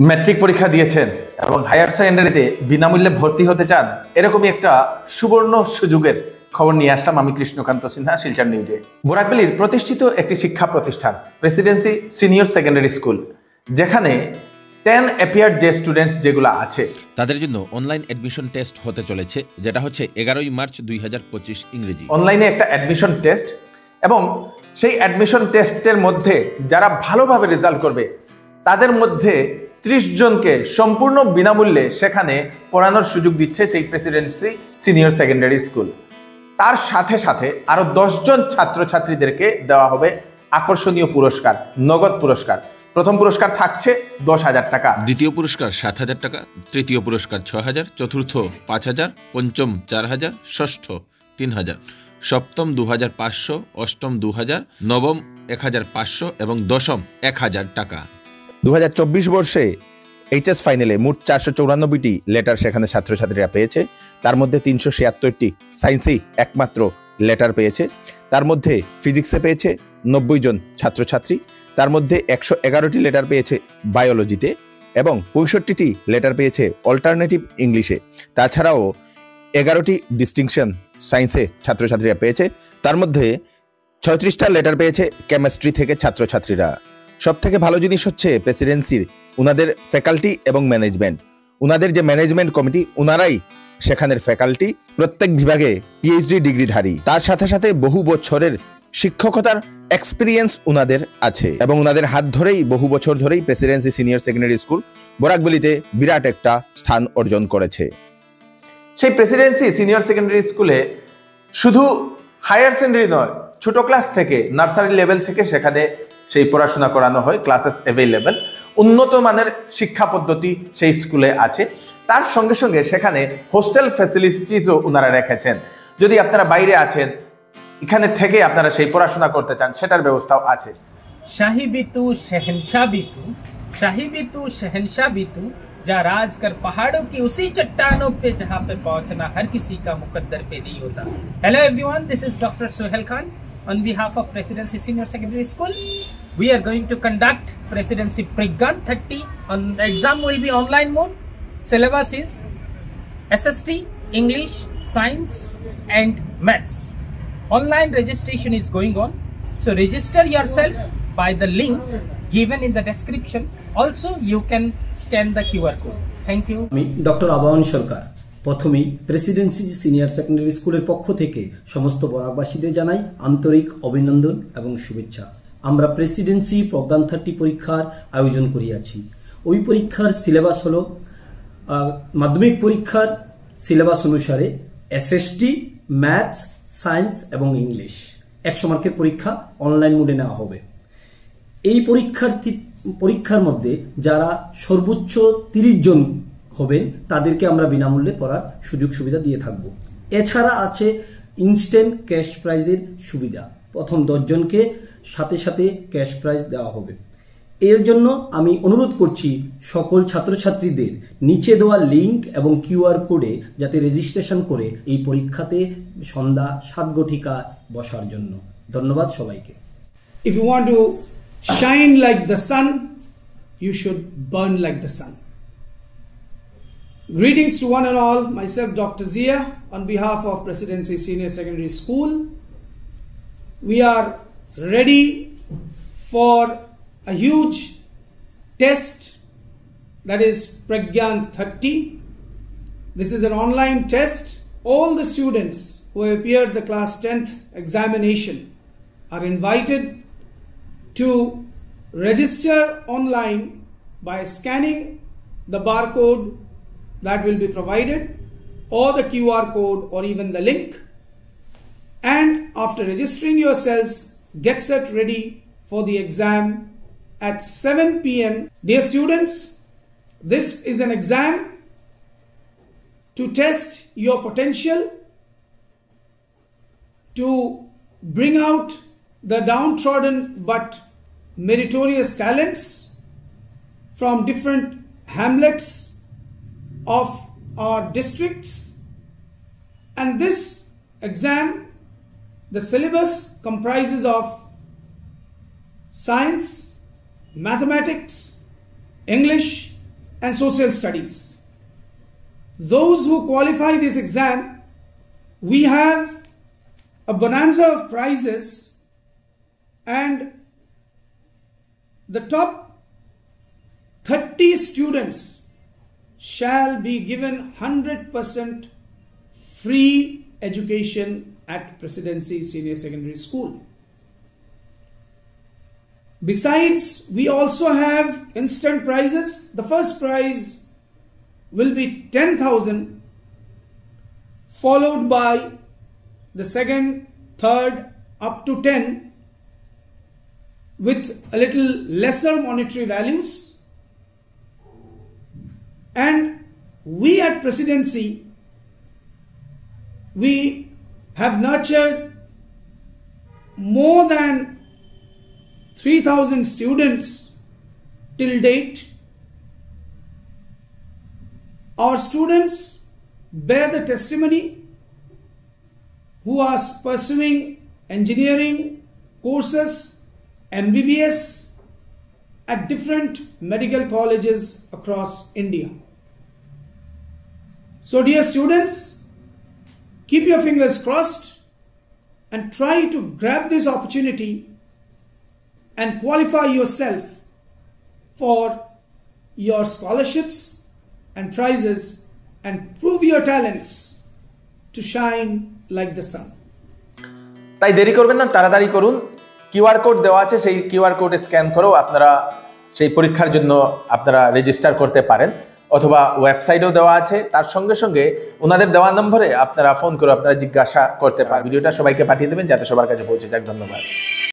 Matric পরীক্ষা দিয়েছেন এবং হায়ার সেকেন্ডারিতে বিনামূল্যে ভর্তি হতে চান, এরকমই একটা সুবর্ণ সুযোগের খবর নিয়ে আসলাম আমি কৃষ্ণকান্ত সিনহা, শিলচর নিউজে। বোরাকবেলির প্রতিষ্ঠিত একটি শিক্ষা প্রতিষ্ঠান প্রেসিডেন্সি সিনিয়র সেকেন্ডারি স্কুল, যেখানে 10 অ্যাপিয়ার্ড যে স্টুডেন্টস যেগুলো আছে তাদের জন্য অনলাইন অ্যাডমিশন টেস্ট হতে চলেছে, যেটা হচ্ছে 11 মার্চ 2025 ইংরেজি। অনলাইনে একটা অ্যাডমিশন টেস্ট, এবং সেই অ্যাডমিশন টেস্টের মধ্যে যারা ভালোভাবে রেজাল্ট করবে তাদের মধ্যে 30 জনকে সম্পূর্ণ বিনামূল্যে সেখানে পড়ানোর সুযোগ দিচ্ছে সেই প্রেসিডেন্সি সিনিয়র সেকেন্ডারি স্কুল। তার সাথে সাথে আরো 10 জন ছাত্রছাত্রীদেরকে দেওয়া হবে আকর্ষণীয় পুরস্কার, নগদ পুরস্কার। প্রথম পুরস্কার থাকছে 10,000 টাকা, দ্বিতীয় পুরস্কার 7,000 টাকা, তৃতীয় পুরস্কার 6,000, চতুর্থ 5,000, পঞ্চম 4,000, ষষ্ঠ 3,000, সপ্তম 2,500, অষ্টম 2,000, নবম 1,500 এবং দশম 1,000 টাকা। 2024 বর্ষে এইচএস ফাইনালে মোট 494টি লেটার সেখানে ছাত্রছাত্রীরা পেয়েছে। তার মধ্যে 376টি সায়েন্সেই একমাত্র লেটার পেয়েছে। তার মধ্যে ফিজিক্সে পেয়েছে 90 জন ছাত্রছাত্রী। তার মধ্যে 111টি লেটার পেয়েছে বায়োলজিতে এবং 65টি লেটার পেয়েছে অল্টারনেটিভ ইংলিশে। তাছাড়াও 11টি ডিস্টিংশন সায়েন্সে ছাত্রছাত্রীরা পেয়েছে। তার মধ্যে 36টা লেটার পেয়েছে কেমিস্ট্রি থেকে ছাত্রছাত্রীরা। সব থেকে ভালো জিনিস হচ্ছে প্রেসিডেন্সির উনাদের ফ্যাকাল্টি এবং ম্যানেজমেন্ট। উনাদের যে ম্যানেজমেন্ট কমিটি, উনারাই সেখানের ফ্যাকাল্টি, প্রত্যেক বিভাগে পিএইচডি ডিগ্রিধারী। তার সাথে সাথে বহু বছরের শিক্ষকতার এক্সপিরিয়েন্স উনাদের আছে এবং উনাদের হাত ধরেই বহু বছর ধরেই প্রেসিডেন্সি সিনিয়র সেকেন্ডারি স্কুল বোরাকবেলিতে বিরাট একটা স্থান অর্জন করেছে। সেই প্রেসিডেন্সি সিনিয়র সেকেন্ডারি স্কুলে শুধু হায়ার সেকেন্ডারি নয়, ছোট ক্লাস থেকে নার্সারি লেভেল থেকে সেখানে সেই পড়াশোনা করানো হয়, ক্লাসেস অ্যাভেলেবেল। উন্নত মানের শিক্ষা পদ্ধতি সেই স্কুলে আছে। তার সঙ্গে সঙ্গে সেখানে হোস্টেল ফ্যাসিলিটিসও ওনারা রেখেছেন। যদি আপনারা বাইরে আছেন, এখানে থেকে আপনারা সেই পড়াশোনা করতে চান, সেটার ব্যবস্থাও আছে। शाही बितू शहनशाह बितू, शाही बितू शहनशाह बितू, जा राज कर पहाड़ों की उसी चट्टानों पे जहाँ पे पहुंचना हर किसी का मुकद्दर पे नहीं होता। Hello everyone, this is doctor Sohail Khan on behalf of Presidency Senior Secondary School. We are going to conduct Presidency Pregyan 30. The exam will be online mode. Syllabus is SST, English, Science and Maths. Online registration is going on. So register yourself by the link given in the description. Also, you can scan the QR code. Thank you. আমি doctor আবাহন সরকার প্রথমেই Presidency senior secondary স্কুলের পক্ষ থেকে সমস্ত বরাকবাসীদের জানাই আন্তরিক অভিনন্দন এবং শুভেচ্ছা। আমরা প্রেসিডেন্সি প্রজ্ঞান 30 পরীক্ষার আয়োজন করিয়াছি। ওই পরীক্ষার সিলেবাস হলো মাধ্যমিক পরীক্ষার সিলেবাস অনুসারে এসএসটি, ম্যাথস, সায়েন্স এবং ইংলিশ। 100 মার্কের পরীক্ষা অনলাইন মোডে নেওয়া হবে। এই পরীক্ষার মধ্যে যারা সর্বোচ্চ 30 জন হবেন তাদেরকে আমরা বিনামূল্যে পড়ার সুযোগ সুবিধা দিয়ে থাকব। এছাড়া আছে ইনস্ট্যান্ট ক্যাশ প্রাইজের সুবিধা। প্রথম 10 জনকে সাথে সাথে ক্যাশ প্রাইজ দেওয়া হবে। এর জন্য আমি অনুরোধ করছি সকল ছাত্রছাত্রীদের নিচে দেওয়া লিংক এবং কিউআর কোডে যাতে রেজিস্ট্রেশন করে এই পরীক্ষাতে সন্ধ্যা 7 ঘটিকা বসার জন্য। ধন্যবাদ সবাইকে। If you want to shine like the sun, you should burn like the sun. Greetings to one and all, myself Dr. Zia on behalf of Presidency Senior Secondary School. We are ready for a huge test, that is Pregyan 30. This is an online test. All the students who have appeared the class 10th examination are invited to register online by scanning the barcode that will be provided, or the QR code, or even the link. And after registering yourselves, get set ready for the exam at 7 p.m. Dear students, this is an exam to test your potential, to bring out the downtrodden but meritorious talents from different hamlets of our districts. And this exam, the syllabus comprises of science, mathematics, English, and Social Studies. Those who qualify this exam, we have a bonanza of prizes, and the top 30 students shall be given 100% free education at Presidency Senior Secondary School. Besides, we also have instant prizes. The first prize will be 10,000, followed by the second, third, up to 10, with a little lesser monetary values. And we at Presidency, we have nurtured more than 3,000 students till date. Our students bear the testimony who are pursuing engineering courses, MBBS, at different medical colleges across India. So dear students, keep your fingers crossed and try to grab this opportunity and qualify yourself for your scholarships and prizes and prove your talents to shine like the sun. তাই দেরি করবেন না, তাড়াতাড়ি করুন। QR code দেওয়া আছে, সেই QR code scan করেও আপনারা সেই পরীক্ষার জন্য আপনারা রেজিস্টার করতে পারেন, অথবা ওয়েবসাইটেও দেওয়া আছে। তার সঙ্গে সঙ্গে ওনাদের দেওয়া নম্বরে আপনারা ফোন করে আপনারা জিজ্ঞাসা করতে পারেন। ভিডিওটা সবাইকে পাঠিয়ে দেবেন যাতে সবার কাছে পৌঁছে যাক। ধন্যবাদ।